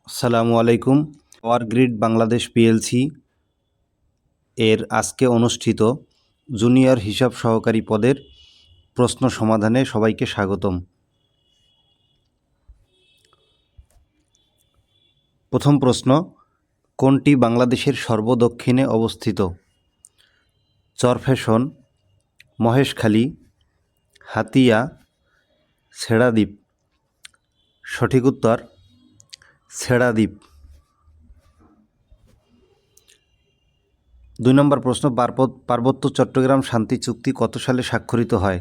আসসালামু আলাইকুম। Power grid Bangladesh PLC এর আজকে অনুষ্ঠিত জুনিয়র হিসাব সহকারী পদের প্রশ্ন সমাধানে সবাইকে স্বাগতম। প্রথম প্রশ্ন, কোনটি বাংলাদেশের সর্বদক্ষিণে অবস্থিত? চরফ্যাশন, মহেশখালী, হাতিয়া, ছেড়াদ্বীপ। সঠিক উত্তর ছেড়াদ্বীপ। 2 নম্বর প্রশ্ন, পার্বত্য চট্টগ্রাম শান্তি চুক্তি কত সালে স্বাক্ষরিত হয়?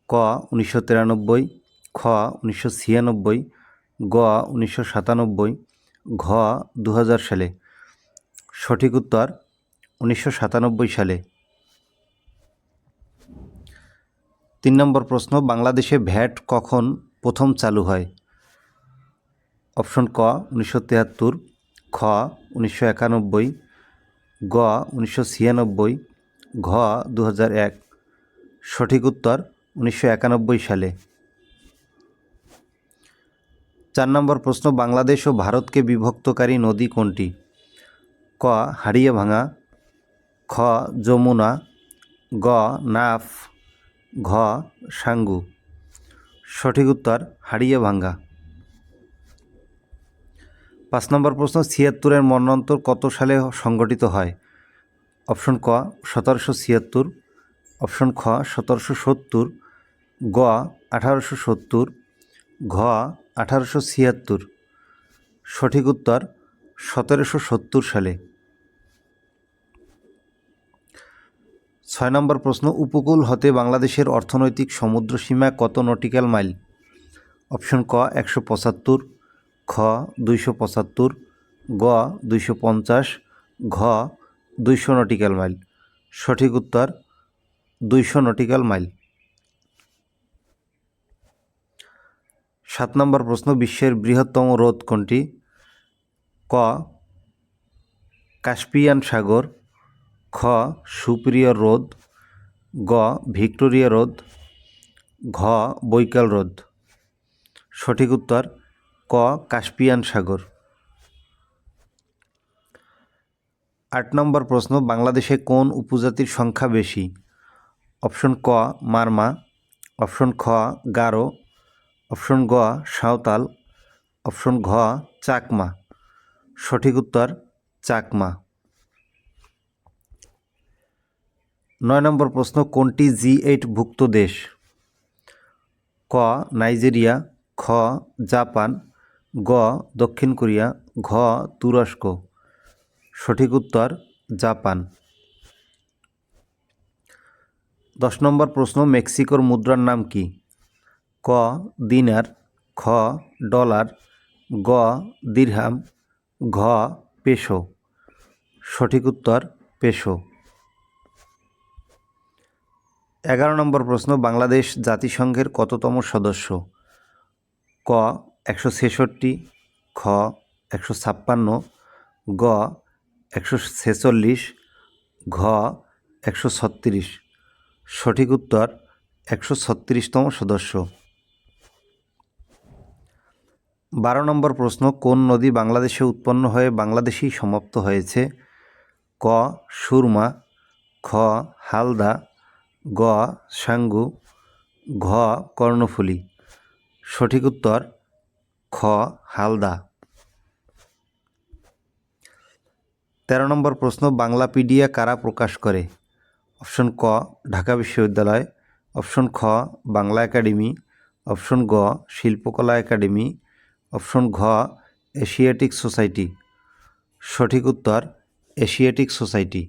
ক 1993, খ 1996, গ 1997, ঘ 2000 সালে। সঠিক উত্তর 1997 সালে। 3 নম্বর প্রশ্ন, বাংলাদেশে ভ্যাট কখন প্রথম চালু হয়? অপশন ক 1973, খ 1991, গ 1996, ঘ 2001। সঠিক উত্তর 1991 সালে। 4 নম্বর প্রশ্ন, বাংলাদেশ ও ভারতকে বিভক্তকারী নদী কোনটি? ক হাড়িয়াভাঙা, খ যমুনা, গ নাফ, ঘ সাঙ্গু। সঠিক উত্তর হাড়িয়াভাঙা। 5 নম্বর প্রশ্ন, 76-এর মন্বন্তর কত সালে সংগঠিত হয়? অপশন ক 1776, অপশন খ 1770, গ 1870, ঘ 1876। সঠিক উত্তর 1770 সালে। 6 নম্বর প্রশ্ন, উপকূল হতে বাংলাদেশের অর্থনৈতিক সমুদ্রসীমা কত নটিক্যাল মাইল? অপশন ক 175, খ 275, গ 250, ঘ 200 নটিক্যাল মাইল। সঠিক উত্তর 200 নটিক্যাল মাইল। 7 নম্বর প্রশ্ন, বিশ্বের বৃহত্তম হ্রদ কোনটি? ক কাস্পিয়ান সাগর, খ সুপিরিয়র হ্রদ, গ ভিক্টোরিয়া হ্রদ, ঘ বৈকাল হ্রদ। সঠিক উত্তর ক কাস্পিয়ান সাগর। 8 নম্বর প্রশ্ন, বাংলাদেশে কোন উপজাতির সংখ্যা বেশি? অপশন ক মারমা, অপশন খ গারো, অপশন গ সাঁওতাল, অপশন ঘ চাকমা। সঠিক উত্তর চাকমা। 9 নম্বর প্রশ্ন, কোনটি G8 ভুক্ত দেশ? ক নাইজেরিয়া, খ জাপান, গ দক্ষিণ কোরিয়া, ঘ তুরস্ক। সঠিক উত্তর জাপান। 10 নম্বর প্রশ্ন, মেক্সিকোর মুদ্রার নাম কি? ক দিনার, খ ডলার, গ দিরহাম, ঘ পেসো। সঠিক উত্তর পেসো। 11 নম্বর প্রশ্ন, বাংলাদেশ জাতিসংঘের কততম সদস্য? ক 166, খ 156, গ 146, ঘ 136। সঠিক উত্তর 136তম সদস্য। 12 নম্বর প্রশ্ন, কোন নদী বাংলাদেশে উৎপন্ন হয়ে বাংলাদেশেই সমাপ্ত হয়েছে? ক সুরমা, খ হালদা, গ সাঙ্গু, ঘ কর্ণফুলী। সঠিক উত্তর খ হালদা। 13 নম্বর প্রশ্ন, বাংলাপিডিয়া কারা প্রকাশ করে? অপশন ক ঢাকা বিশ্ববিদ্যালয়, অপশন খ বাংলা একাডেমি, অপশন গ শিল্পকলা একাডেমি, অপশন ঘ এশিয়াটিক সোসাইটি। সঠিক উত্তর এশিয়াটিক সোসাইটি।